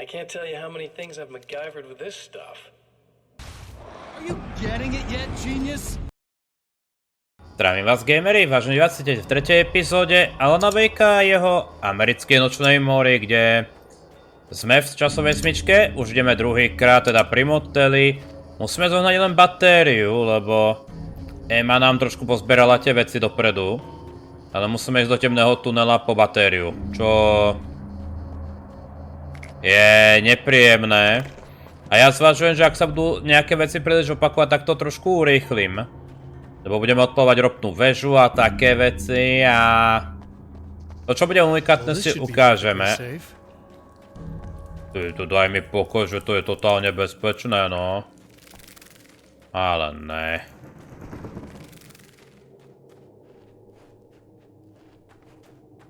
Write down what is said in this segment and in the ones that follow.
I can't tell you how many things I've MacGyvered with this stuff. Are you getting it yet, genius? Zdravím vás, gamery, vážení diváci, v 3. epizóde Alana Wakea a jeho americkej nočnej mori, kde sme v časovej smyčke, už ideme druhýkrát, teda pri moteli. Musíme zohnať len batériu, lebo Emma nám trošku pozberala tie veci dopredu. Ale musíme ísť do temného tunela po batériu, čo je nepríjemné. A ja zvažujem, že ak sa budú nejaké veci príliš opakovať, tak to trošku urýchlim. Lebo budeme odpálať ropnú vežu a také veci a to, čo bude unikátne, si ukážeme. Tu daj mi pokoj, že to je totálne bezpečné, no. Ale ne.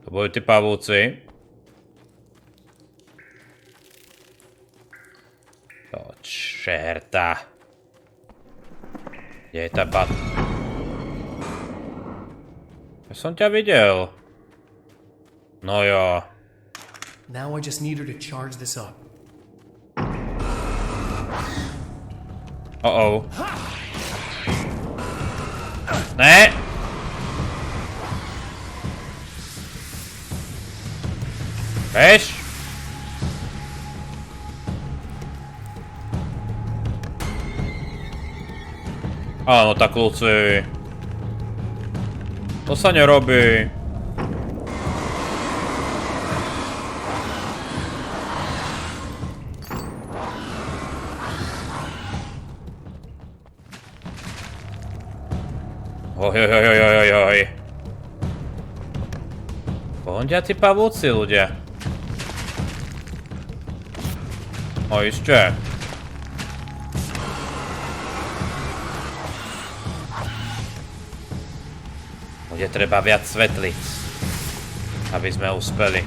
To boli tí pavúci. To čerta. Kde je tá Ja som ťa videl. No jo. Now I just need her to charge this up. Uh-oh. Ne! Veš? Áno, tak Luci. To sa nerobí. Ojojojojojojoj. Pohondiaci pavúci, ľudia. No ešte. Bude treba viac svetlic, aby sme uspeli.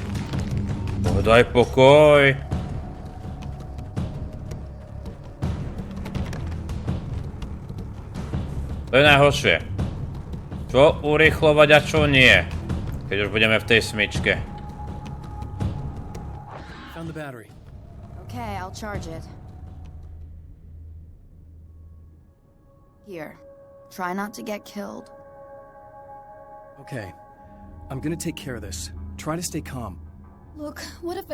Daj pokoj. To je najhoršie. Čo urýchlovať a čo nie, keď už budeme v tej smyčke. Found the battery. Okay, I'll charge it. Here. Try not to get killed. Okay. I'm gonna take care of this. Try to stay calm. Look, what if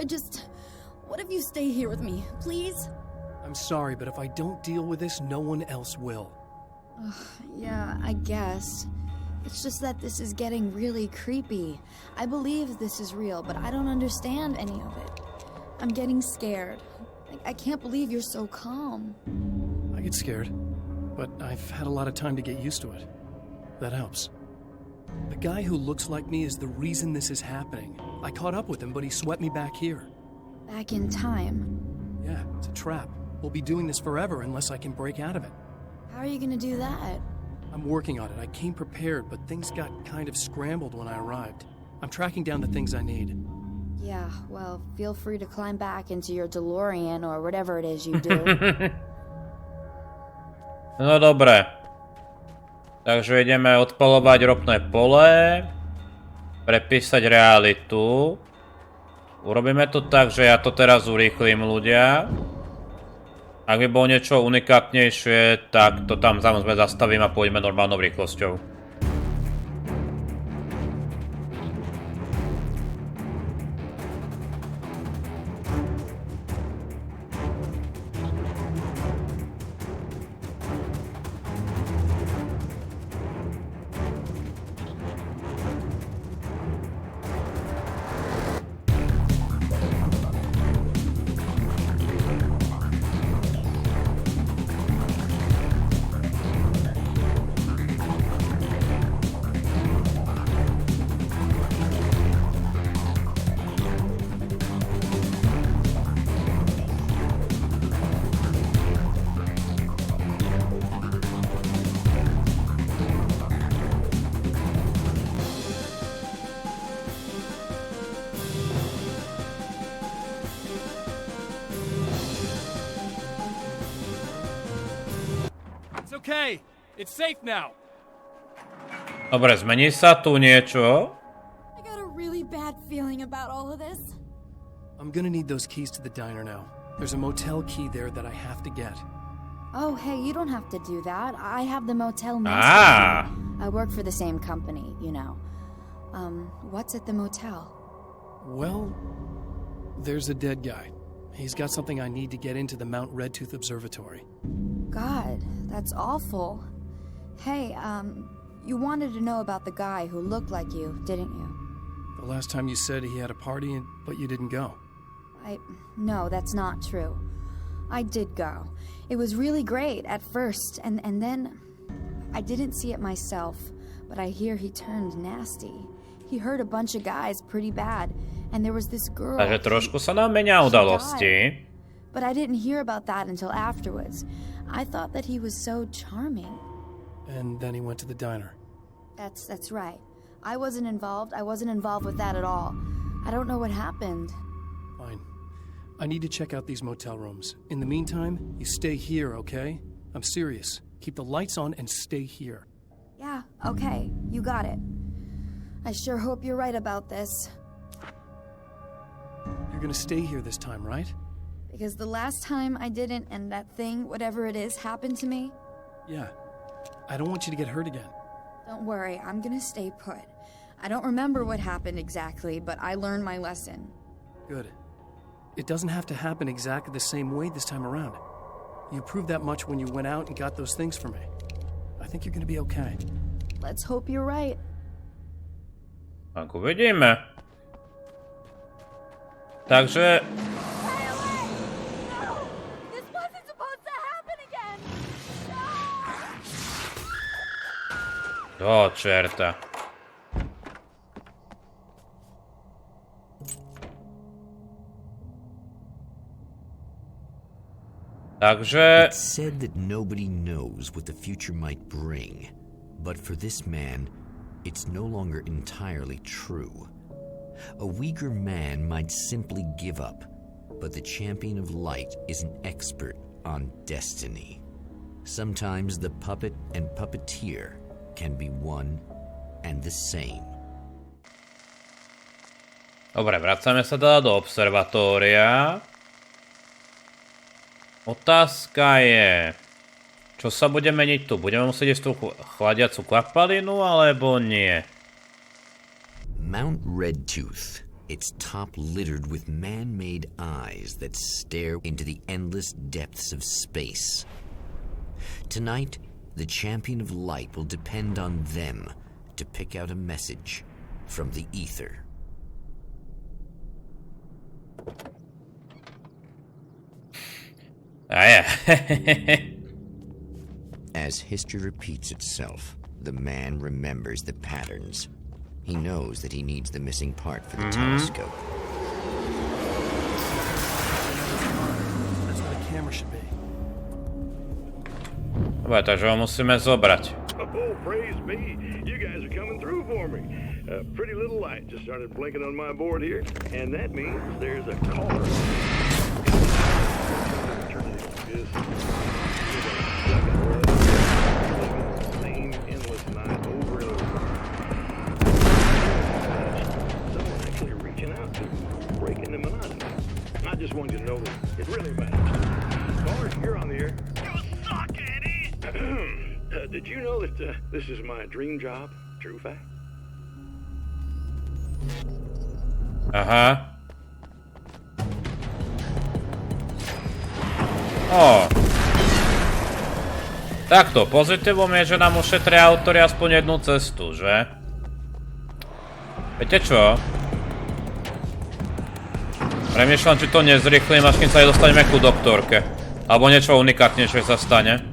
you stay here with me, please? I'm sorry, but if I don't deal with this, no one else will. Yeah, I guess. It's just that this is getting really creepy. I believe this is real, but I don't understand any of it. I'm getting scared. I can't believe you're so calm. I get scared, but I've had a lot of time to get used to it. That helps. The guy who looks like me is the reason this is happening. I caught up with him, but he swept me back here. Back in time? Yeah, it's a trap. We'll be doing this forever unless I can break out of it. How are you gonna do that? I'm working on it. I came prepared, but things got kind of scrambled when I arrived. I'm tracking down the things I need. Yeah, well, feel free to climb back into your DeLorean or whatever it is you do. No dobre. Takže ideme odpalovať ropné pole. Prepísať realitu. Urobíme to tak, že ja to teraz urýchlim, ľudia. Ak by bolo niečo unikátnejšie, tak to tam samozrejme zastavím a pôjdeme normálnou rýchlosťou. Okay, it's safe now. Dobre, zmení sa tu niečo. I got a really bad feeling about all of this. I'm gonna need those keys to the diner now. There's a motel key there that I have to get. Oh, hey, you don't have to do that. I have the motel Ah. master key. I work for the same company, you know. What's at the motel? Well, there's a dead guy. He's got something I need to get into the Mount Redtooth Observatory. God, that's awful. Hey, you wanted to know about the guy who looked like you, didn't you? The last time you said he had a party, but you didn't go. No, that's not true. I did go. It was really great at first, and then I didn't see it myself, but I hear he turned nasty. He hurt a bunch of guys pretty bad, and there was this girl. Takže trošku sa nám menia udalosti. But I didn't hear about that until afterwards. I thought that he was so charming. And then he went to the diner. That's right. I wasn't involved. I wasn't involved with that at all. I don't know what happened. Fine. I need to check out these motel rooms. In the meantime, you stay here, okay? I'm serious. Keep the lights on and stay here. Yeah, okay. You got it. I sure hope you're right about this. You're gonna stay here this time, right? Because the last time I didn't, and that thing, whatever it is, happened to me. Yeah. I don't want you to get hurt again. Don't worry, I'm gonna stay put. I don't remember what happened exactly, but I learned my lesson. Good. It doesn't have to happen exactly the same way this time around. You proved that much when you went out and got those things for me. I think you're gonna be okay. Let's hope you're right. Tak uvidíme. Takže... This wasn't supposed to happen again! Do čerta. Takže... It's said that nobody knows what the future might bring, but for this man, it's no longer entirely true. A weaker man might simply give up, but the champion of light is an expert on destiny. Sometimes the puppet and puppeteer can be one and the same. Dobre, vracame sa teda do observatória. Otázka je, čo sa bude meniť tu? Budeme musieť ísť tú chladiacu kvapalinu, alebo nie? Mount Redtooth, its top littered with man-made eyes that stare into the endless depths of space. Tonight, the champion of light will depend on them to pick out a message from the ether. As history repeats itself, the man remembers the patterns. He knows that he needs the missing part for the telescope. That's where the camera should be. Dobre, takže ho musíme zobrať. Oh, praise be. You guys are coming through for me. A pretty little light just started blinking on my board here, and that means there's a caller. Same endless night over and over. Someone actually reaching out to breaking the monotony. I just wanted you to know that it really matters. Caller, you're on the air. You suck, Eddie! Did you know that this is my dream job? True fact? Aha. O. Takto, pozitívum je, že nám ušetria autori aspoň jednu cestu, že? Viete čo? Premýšľam, či to nezrýchlim, až kým sa dostaneme ku doktorke. Alebo niečo unikátnejšie sa stane.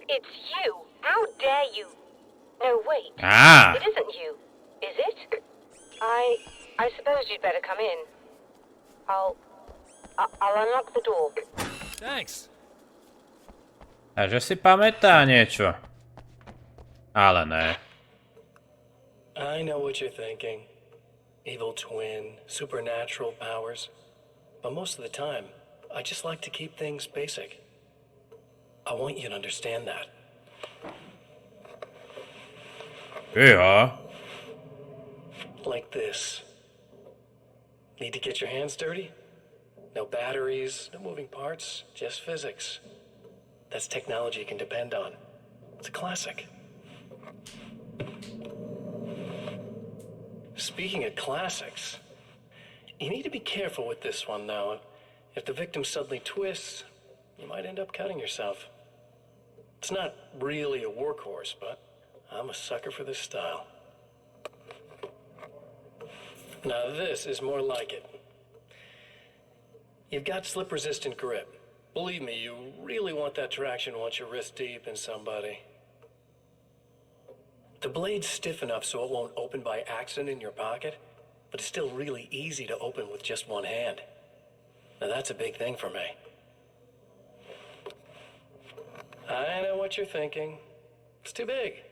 It's you. How dare you? No, wait. Ah. It isn't you, is it? I suppose you'd better come in. I'll unlock the door. Thanks. A že si pamätá niečo. Ale ne. I know what you're thinking. Evil twin, supernatural powers. But most of the time, I just like to keep things basic. I want you to understand that. Yeah. Like this. Need to get your hands dirty? No batteries, no moving parts, just physics. That's technology you can depend on. It's a classic. Speaking of classics, you need to be careful with this one, though. If the victim suddenly twists, you might end up cutting yourself. It's not really a workhorse, but I'm a sucker for this style. Now this is more like it. You've got slip-resistant grip. Believe me, you really want that traction once you're wrist deep in somebody. The blade's stiff enough so it won't open by accident in your pocket, but it's still really easy to open with just one hand. Now that's a big thing for me. I know what you're thinking. It's too big,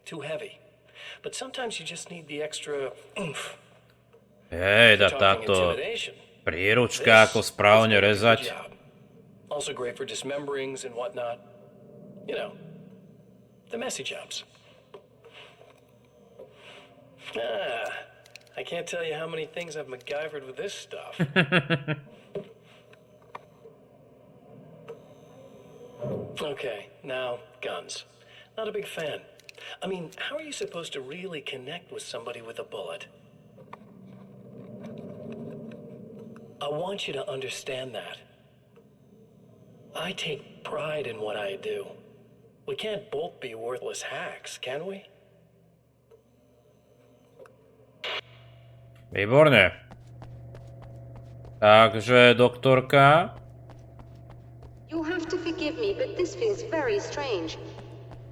too heavy. But sometimes you just need the extra oomph. Hej, dá táto príručka, ako správne rezať. Also great for dismemberings and whatnot. You know, the messy jobs. I can't tell you how many things I've MacGyvered with this stuff. Okay, now guns. Not a big fan. I mean, how are you supposed to really connect with somebody with a bullet? I want you to understand that. I take pride in what I do. We can't both be worthless hacks, can we? Výborne. Takže, doktorka. You'll have to forgive me, but this feels very strange.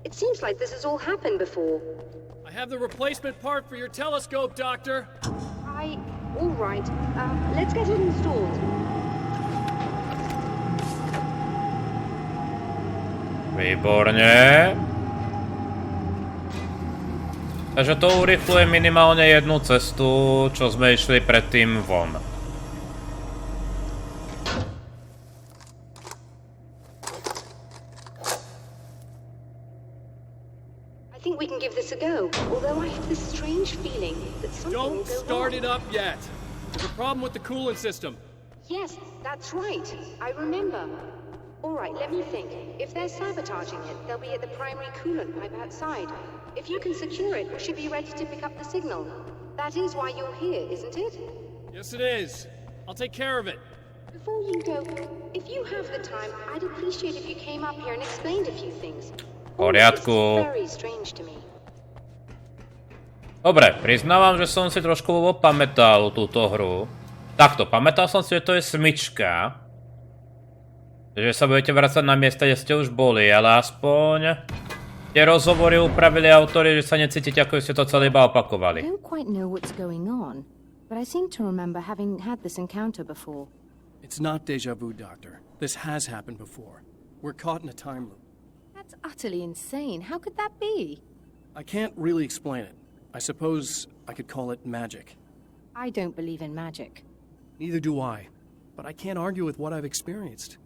It seems like this has all happened before. I have the replacement part for your telescope, Doctor. All right. Let's get it installed. Výborne. Takže to urychluje minimálne jednu cestu, čo sme išli predtým von. I think we can give this a go, although I have this strange feeling that something will Don't go start wrong. it up yet. There's a problem with the coolant system. Yes, that's right. I remember. All right, let me think. If they're sabotaging it, they'll be at the primary coolant pipe outside. If you can secure it, we should be ready to pick up the signal. That is why you're here, isn't it? Yes, it is. I'll take care of it. Before you go, if you have the time, I'd appreciate if you came up here and explained a few things. Poriadku. Very strange to me. Dobre, priznávam, že som si trošku pamätal túto hru. Takto, pamätal som si, že to je smyčka. Že sa budete vracať na miesta, kde ste už boli, ale aspoň tie rozhovory upravili autori, že sa necítite, ako ste to celé iba opakovali. I don't quite know what's going on, but I seem to remember having had this encounter before. It's not déjà vu, Doctor. This has happened before. We're caught in a time loop. That's utterly insane. How could that be? I can't really explain it. I suppose I could call it magic. I don't believe in magic. Neither do I, but I can't argue with what I've experienced.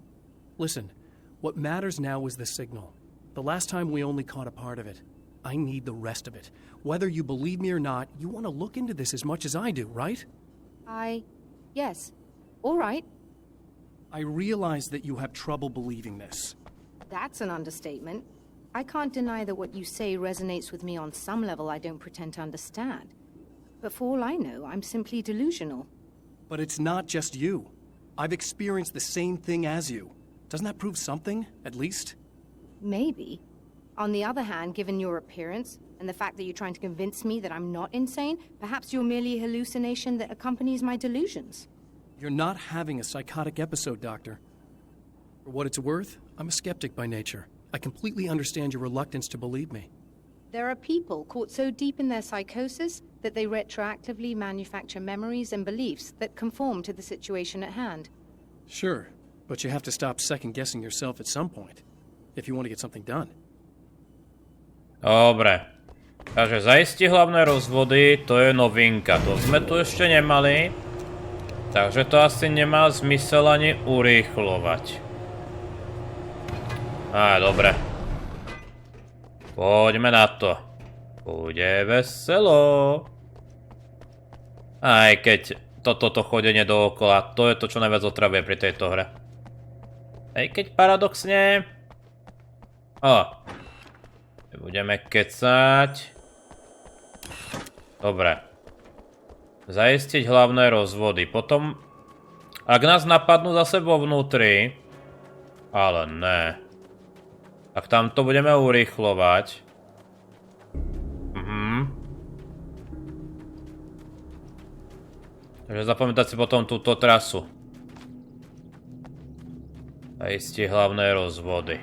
Listen, what matters now is the signal. The last time we only caught a part of it. I need the rest of it. Whether you believe me or not, you want to look into this as much as I do, right? Yes. All right. I realize that you have trouble believing this. That's an understatement. I can't deny that what you say resonates with me on some level I don't pretend to understand. But for all I know, I'm simply delusional. But it's not just you. I've experienced the same thing as you. Doesn't that prove something, at least? Maybe. On the other hand, given your appearance, and the fact that you're trying to convince me that I'm not insane, perhaps you're merely a hallucination that accompanies my delusions. You're not having a psychotic episode, Doctor. For what it's worth, I'm a skeptic by nature. I completely understand your reluctance to believe me. There are people caught so deep in their psychosis that they retroactively manufacture memories and beliefs that conform to the situation at hand. Sure, But you have to stop second-guessing yourself at some point, if you want to get something done. Dobre. Takže zaistiť hlavné rozvody, to je novinka. To sme tu ešte nemali. Takže to asi nemá zmysel ani urýchlovať. Dobre. Poďme na to. Bude veselo. Aj keď toto chodenie dookola, to je to, čo najviac otravuje pri tejto hre. Aj keď paradoxne... Budeme kecať. Dobre. Zaistiť hlavné rozvody. Potom, ak nás napadnú zase vo vnútri... Ale ne. Tak tam to budeme urýchlovať. Takže zapamätať si potom túto trasu. Zaistiť hlavné rozvody.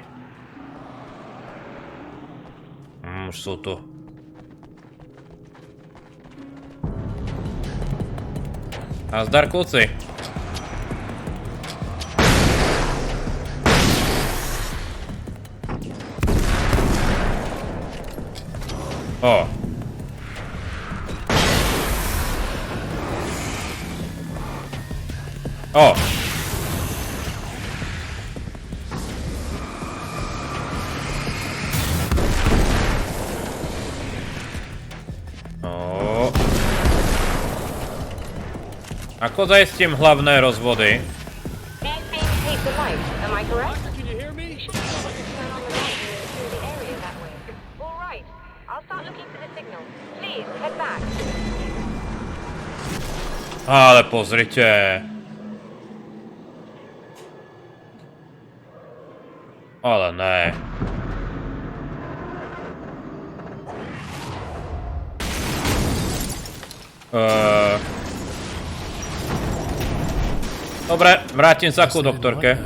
Už sú tu. Nazdar, kluci. Ako zaistím hlavné rozvody? Ale pozrite. Ale ne. Dobre, vrátim sa ku doktorke.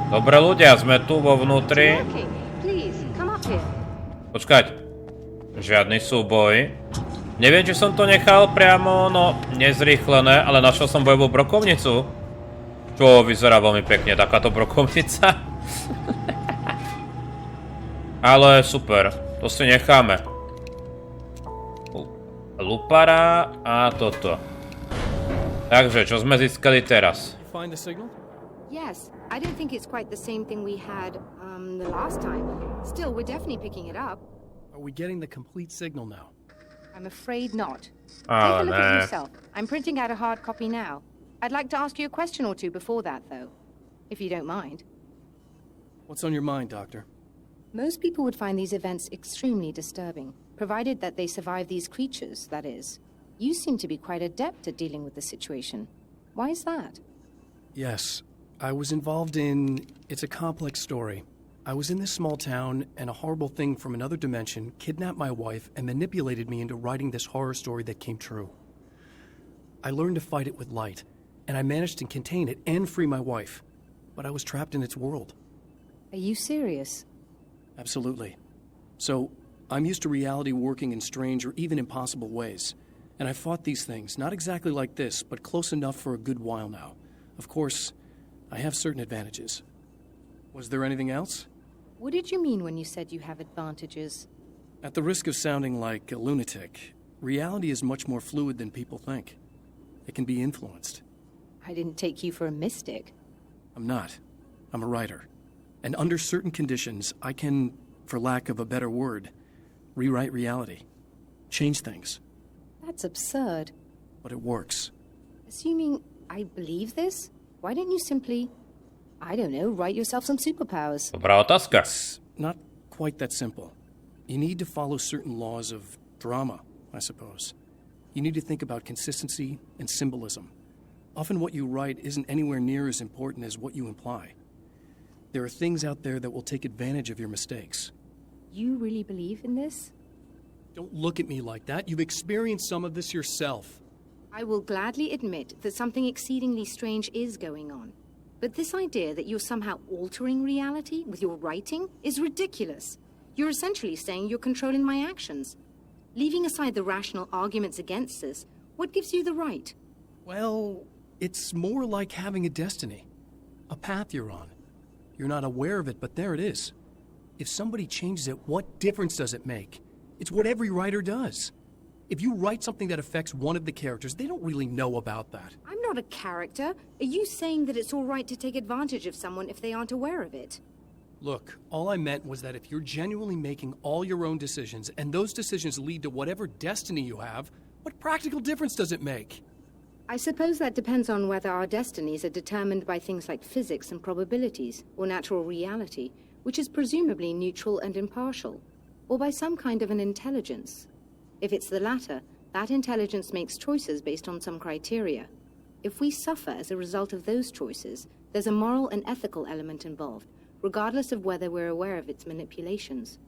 Dobre ľudia, sme tu vo vnútri. Počkať. Žiadny súboj. Neviem, či som to nechal priamo, nezrýchlené, ale našiel som bojovú brokovnicu. Čo vyzerá veľmi pekne, takáto brokovnica. Ale super, to si necháme. Lupara a toto. Takže, čo sme získali teraz? Yes, I don't think it's quite the same thing we had the last time. Still, we're definitely picking it up. Are we getting the complete signal now? I'm afraid not. Take a look at yourself. I'm printing out a hard copy now. I'd like to ask you a question or two before that, though, if you don't mind. What's on your mind, Doctor? Most people would find these events extremely disturbing, provided that they survive these creatures, that is. You seem to be quite adept at dealing with the situation. Why is that? Yes, I was involved in... It's a complex story. I was in this small town, and a horrible thing from another dimension kidnapped my wife and manipulated me into writing this horror story that came true. I learned to fight it with light, and I managed to contain it and free my wife, but I was trapped in its world. Are you serious? Absolutely. So, I'm used to reality working in strange or even impossible ways, and I fought these things, not exactly like this, but close enough for a good while now. Of course, I have certain advantages. Was there anything else? What did you mean when you said you have advantages? At the risk of sounding like a lunatic, reality is much more fluid than people think. It can be influenced. I didn't take you for a mystic. I'm not. I'm a writer. And under certain conditions, I can, for lack of a better word, rewrite reality. Change things. That's absurd. But it works. Assuming I believe this, why don't you simply... I don't know, write yourself some superpowers. Dobrá otázka. It's not quite that simple. You need to follow certain laws of drama, I suppose. You need to think about consistency and symbolism. Often what you write isn't anywhere near as important as what you imply. There are things out there that will take advantage of your mistakes. You really believe in this? Don't look at me like that. You've experienced some of this yourself. I will gladly admit that something exceedingly strange is going on. But this idea that you're somehow altering reality with your writing is ridiculous. You're essentially saying you're controlling my actions. Leaving aside the rational arguments against this, what gives you the right? Well, it's more like having a destiny. A path you're on. You're not aware of it, but there it is. If somebody changes it, what difference does it make? It's what every writer does. If you write something that affects one of the characters, they don't really know about that. I'm not a character. Are you saying that it's all right to take advantage of someone if they aren't aware of it? Look, all I meant was that if you're genuinely making all your own decisions, and those decisions lead to whatever destiny you have, what practical difference does it make? I suppose that depends on whether our destinies are determined by things like physics and probabilities, or natural reality, which is presumably neutral and impartial, or by some kind of an intelligence. If it's the latter, that intelligence makes choices based on some criteria. If we suffer as a result of those choices, there's a moral and ethical element involved, regardless of whether we're aware of its manipulations.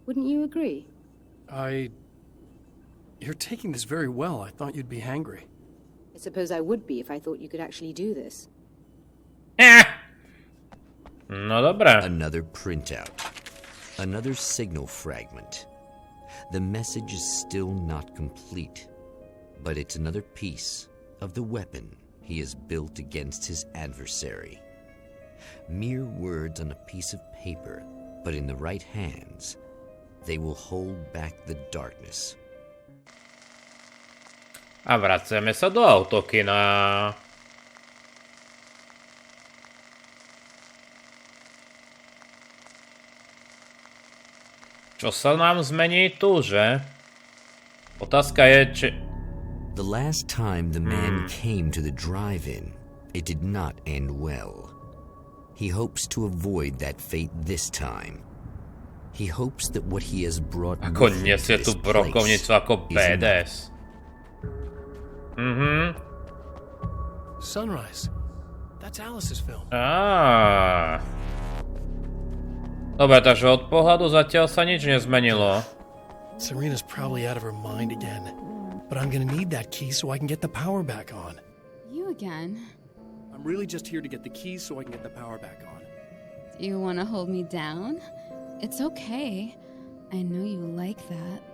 Wouldn't you agree? You're taking this very well. I thought you'd be hangry. I suppose I would be if I thought you could actually do this. No dobra. Another printout. Another signal fragment. The message is still not complete, but it's another piece of the weapon he has built against his adversary. Mere words on a piece of paper, but in the right hands, they will hold back the darkness. A vraceme sa do autokina. Čo sa nám zmení tu, že? Otázka je, či... The last time the man came to the drive-in, it did not end well. He hopes to avoid that fate this time. He hopes that what he has brought Ako with him nesie to tú this brokovnicu place ako is BDS. Sunrise. That's Alice's film. Dobre, takže od pohľadu zatiaľ sa nič nezmenilo. Serena's probably out of her mind again. But I'm gonna need that key so I can get the power back on. You again? I'm really just here to get the keys so I can get the power back on. Do you want to hold me down? It's okay. I know you like that.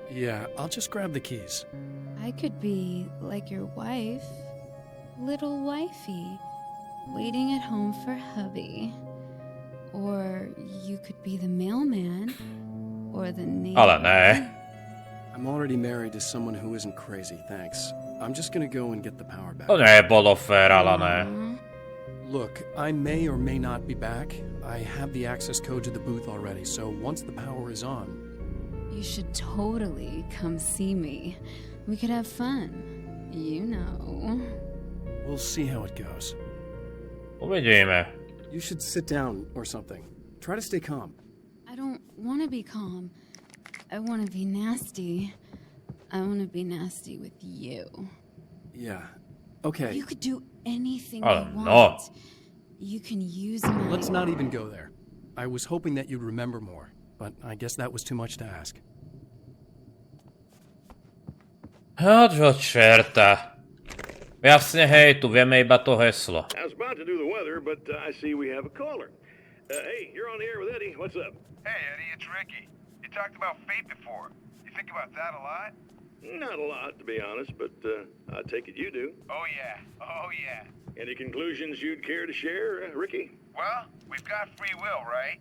Yeah, I'll just grab the keys. I could be like your wife. Little wifey. Waiting at home for hubby. Or you could be the mailman. Or the neighbor. Ale ne. I'm already married to someone who isn't crazy, thanks. I'm just gonna go and get the power back. To nebolo fér, ale ne. Look, I may or may not be back. I have the access code to the booth already, so once the power is on... You should totally come see me. We could have fun. You know. We'll see how it goes. Uvidíme. You should sit down or something. Try to stay calm. I don't want to be calm. I want to be nasty. I want to be nasty with you. Yeah. Okay. You could do anything Oh, you want. no. You can use my... Let's not even go there. I was hoping that you'd remember more, but I guess that was too much to ask. Čo čerta. Jasne, hej, tu vieme iba to heslo. I was about to do the weather, but I see we have a caller. Hey, you're on the air with Eddie. What's up? Hey, Eddie, it's Ricky. You talked about fate before. You think about that a lot? Not a lot, to be honest, but I take it you do. Oh, yeah. Oh, yeah. Any conclusions you'd care to share, Ricky? Well, we've got free will, right?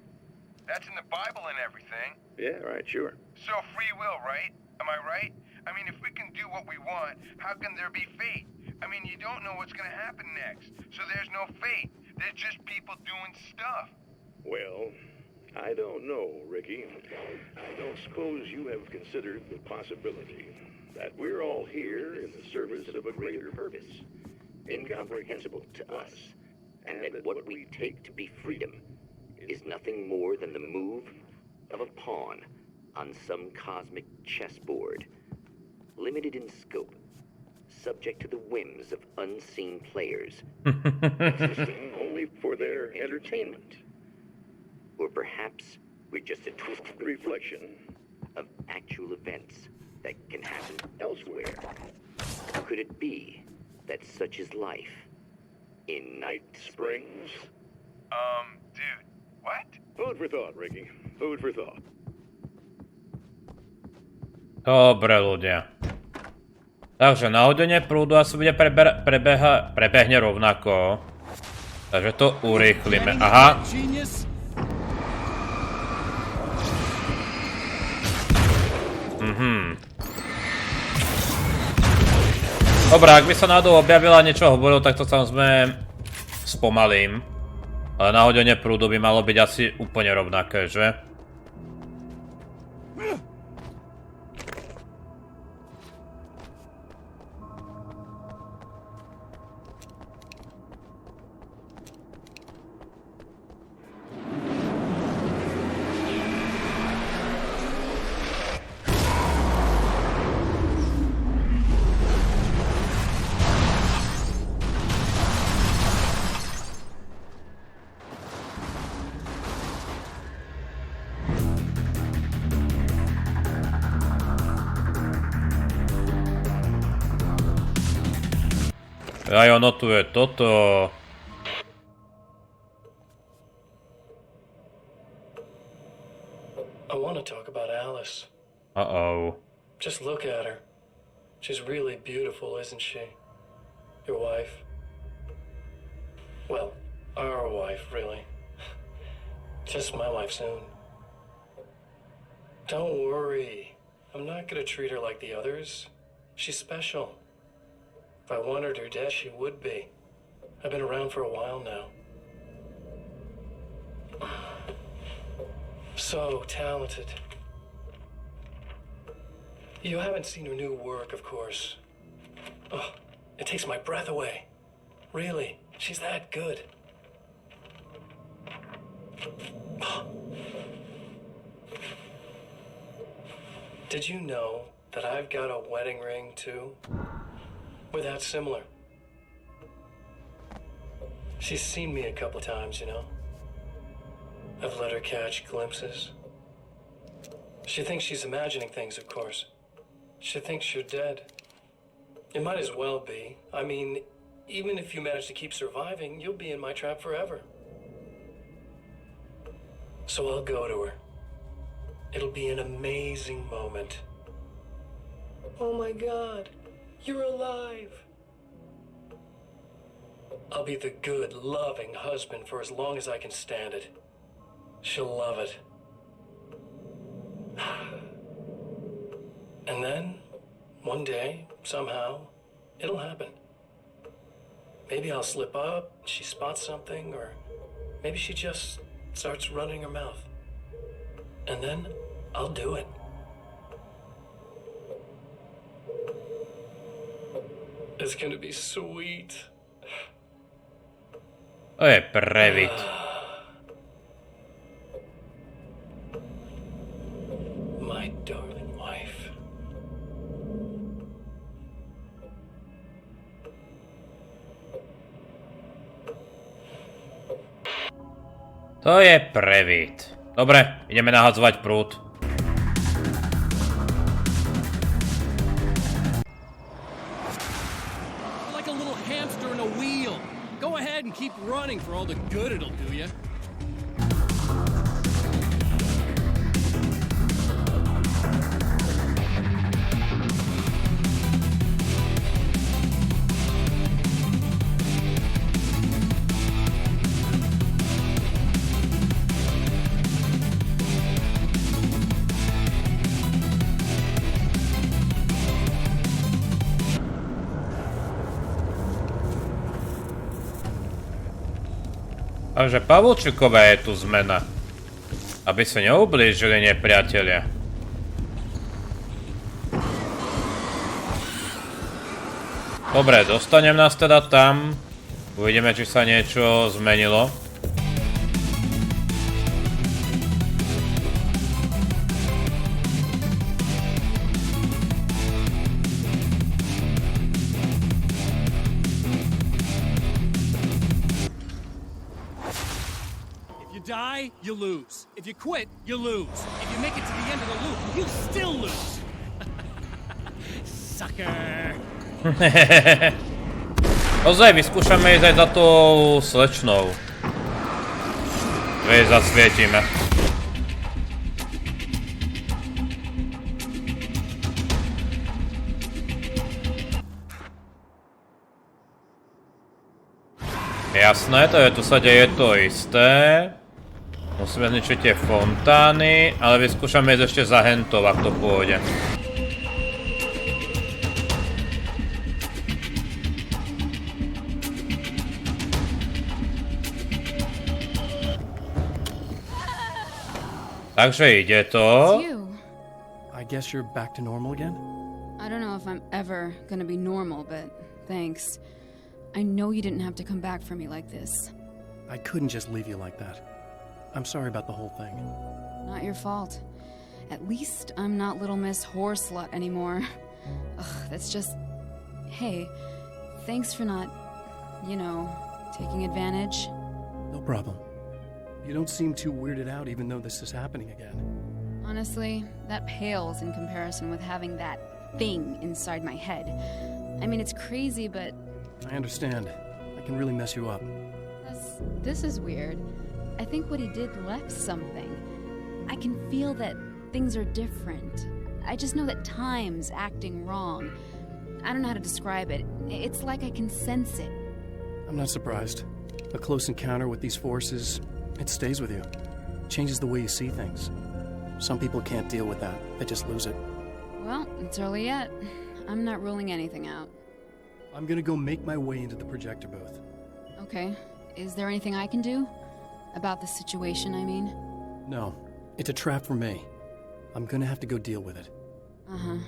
That's in the Bible and everything. Yeah, right, sure. So free will, right? Am I right? I mean, if we can do what we want, how can there be fate? I mean, you don't know what's going to happen next, so there's no fate. There's just people doing stuff. Well, I don't know, Ricky. I don't suppose you have considered the possibility that we're all here in the service of a greater purpose, incomprehensible to us, and that what we take to be freedom is nothing more than the move of a pawn on some cosmic chessboard, limited in scope, subject to the whims of unseen players, existing only for their entertainment. Or perhaps we're just a twisted reflection of actual events that can happen elsewhere? Could it be that such is life in Night Springs? Dude, what? Food for thought, Ricky. Food for thought. Dobre, ľudia. Takže na hodenie prúdu asi bude prebehne rovnako. Takže to urýchlime. Aha. Dobre, ak by sa náhodou objavila niečo hovoril, tak to samozrejme spomalím. Ale na hodenie prúdu by malo byť asi úplne rovnaké, že? Aj ono tu je toto. I want to talk about Alice. Uh-oh. Just look at her. She's really beautiful, isn't she? Your wife. Well, our wife, really. Just my wife soon. Don't worry. I'm not gonna treat her like the others. She's special. If I wanted her dead, she would be. I've been around for a while now. So talented. You haven't seen her new work, of course. Oh, it takes my breath away. Really, she's that good. Did you know that I've got a wedding ring, too? We're that similar. She's seen me a couple times, you know. I've let her catch glimpses. She thinks she's imagining things, of course. She thinks you're dead. It might as well be. I mean, even if you manage to keep surviving, you'll be in my trap forever. So I'll go to her. It'll be an amazing moment. Oh my God. You're alive. I'll be the good, loving husband for as long as I can stand it. She'll love it. And then, one day, somehow, it'll happen. Maybe I'll slip up, she spots something, or maybe she just starts running her mouth. And then, I'll do it. It's gonna be sweet. To je previt. My darling wife. To je previt. Dobre, ideme nahadzovať prúd. And keep running for all the good it'll do you. Takže pavúčikové je tu zmena. Aby sa neublížili nepriatelia. Dobre, dostanem nás teda tam. Uvidíme, či sa niečo zmenilo. die, you lose. If you quit, you lose. If you make it to the end of the loop, you still lose. Sucker. Ozaj, vyskúšame ísť aj za tou slečnou. Veď zasvietime. Jasné, to je, tu sa deje to isté. Musíme zničiť tie fontány, ale vyskúšame ísť ešte za hentov, ak to pôjde. Takže ide to. I guess you're back to normal again? I don't know if I'm ever gonna be normal, but thanks. I know you didn't have to come back for me like this. I couldn't just leave you like that. I'm sorry about the whole thing. Not your fault. At least I'm not Little Miss Whore Slut anymore. Ugh, that's just... Hey, thanks for not, you know, taking advantage. No problem. You don't seem too weirded out even though this is happening again. Honestly, that pales in comparison with having that thing inside my head. I mean, it's crazy, but... I understand. I can really mess you up. This is weird. I think what he did left something. I can feel that things are different. I just know that time's acting wrong. I don't know how to describe it. It's like I can sense it. I'm not surprised. A close encounter with these forces, it stays with you. Changes the way you see things. Some people can't deal with that. They just lose it. Well, it's early yet. I'm not ruling anything out. I'm gonna go make my way into the projector booth. Okay. Is there anything I can do? About the situation, I mean? No. It's a trap for me. I'm gonna have to go deal with it. Uh-huh.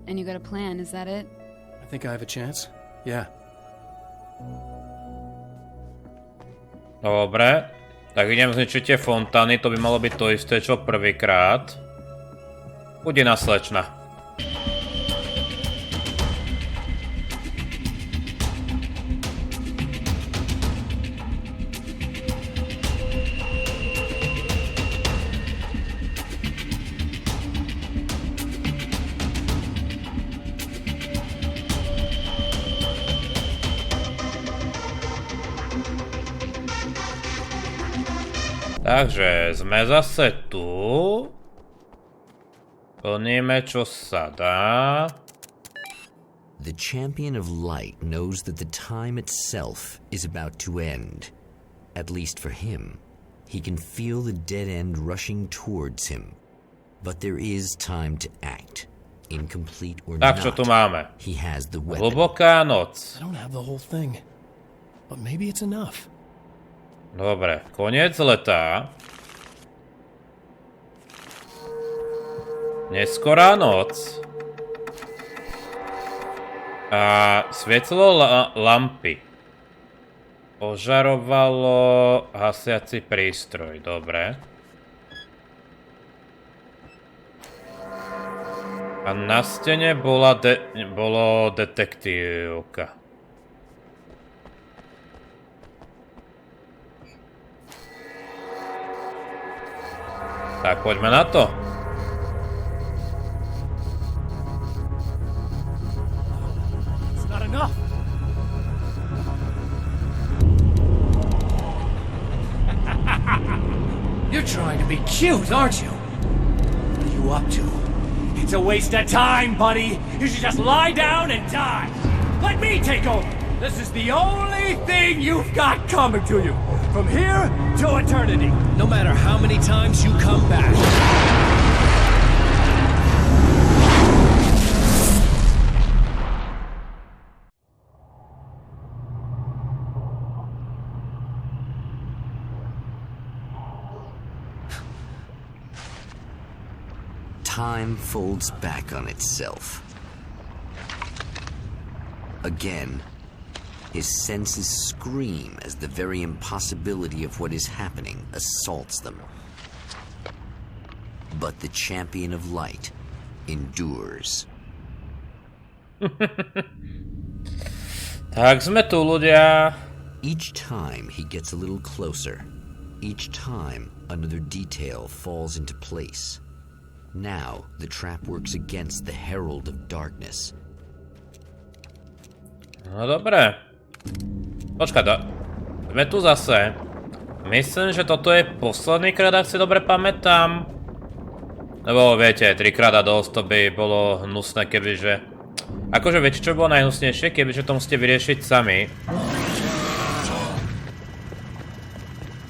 And you got a plan, is that it? I think I have a chance. Yeah. Dobre. Tak idem zničiť tie fontány, to by malo byť to isté, čo prvýkrát. Ude na Slečna. Takže sme zase tu. Plníme, čo sa dá. The champion of light knows that the time itself is about to end. At least for him. He can feel the dead end rushing towards him. But there is time to act. Incomplete or tak, not, čo tu máme? he has the weapon. Hlboká noc. I don't have the whole thing. But maybe it's enough. Dobre, koniec leta. Neskorá noc. A svietilo lampy. Požarovalo hasiaci prístroj, dobre. A na stene bolo detektívka. Tak poďme na to. It's not enough. You're trying to be cute, aren't you? What are you up to? It's a waste of time, buddy. You should just lie down and die. Let me take over. This is the only thing you've got coming to you. From here to eternity. No matter how many times you come back. Time folds back on itself. Again, his senses scream as the very impossibility of what is happening assaults them. But the champion of light endures. Tak sme tu, ľudia. Each time he gets a little closer, Each time, another detail falls into place. Now, the trap works against the Herald of Darkness. No dobre. Počkaj, sme tu zase. Myslím, že toto je posledný krát, ak si dobre pamätám. Lebo viete, 3-krát a dosť, to by bolo hnusné, kebyže... Akože viete, čo bolo najhnusnejšie, kebyže to musíte vyriešiť sami.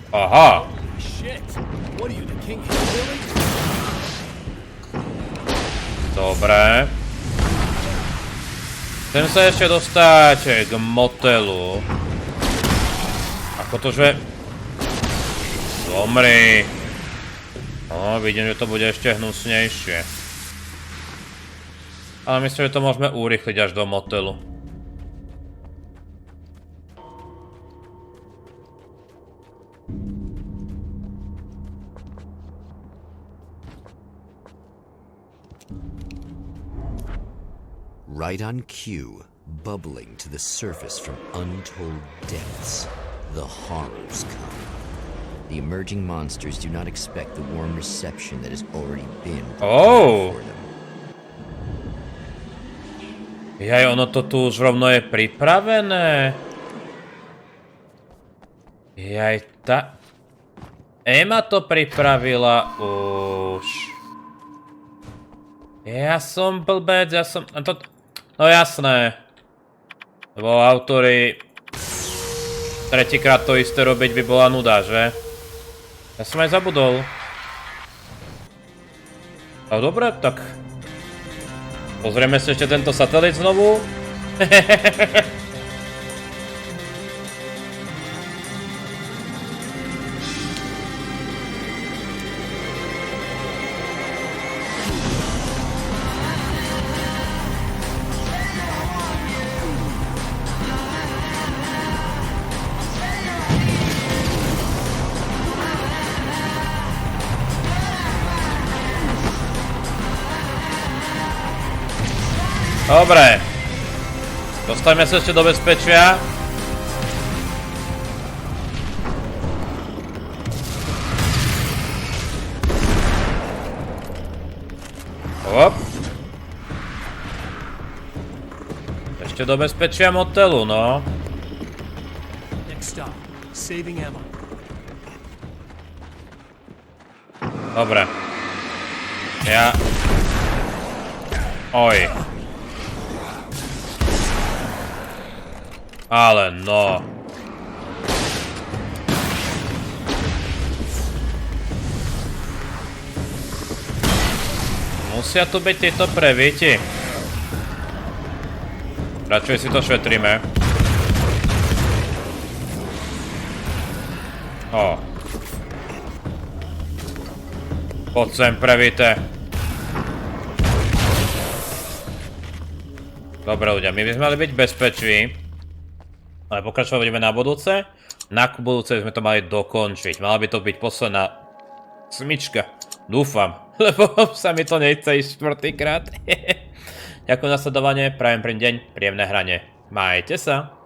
Aha. Dobre. Chcem sa ešte dostať k motelu. Ako to, že... Zomri. No, vidím, že to bude ešte hnusnejšie. Ale myslím, že to môžeme urýchliť až do motelu. Right on cue, bubbling to the surface from untold depths, the horrors come. The emerging monsters do not expect the warm reception that has already been prepared for them. Jaj, ono to tu už rovno je pripravené. Jaj, Ema to pripravila už. Ja som blbec, No jasné. Lebo autori... Tretíkrát to isté robiť by bola nuda, že? Ja som aj zabudol. No dobre, tak... Pozrieme si ešte tento satelit znovu. Dobre. Dostaňme sa ešte do bezpečia. Hop. Ešte do bezpečia motelu, no. Dobre. Oj. Ale no. Musia tu byť tieto prevíti. Radšej si to šetríme. Poď sem, prevíte. Dobre ľudia, my by sme mali byť bezpečí. Ale pokračovať budeme na budúce. Na budúce sme to mali dokončiť. Mala by to byť posledná smyčka. Dúfam. Lebo sa mi to nechce ísť 4-krát. Ďakujem za sledovanie. Prajem príjemný deň. Príjemné hranie. Majte sa.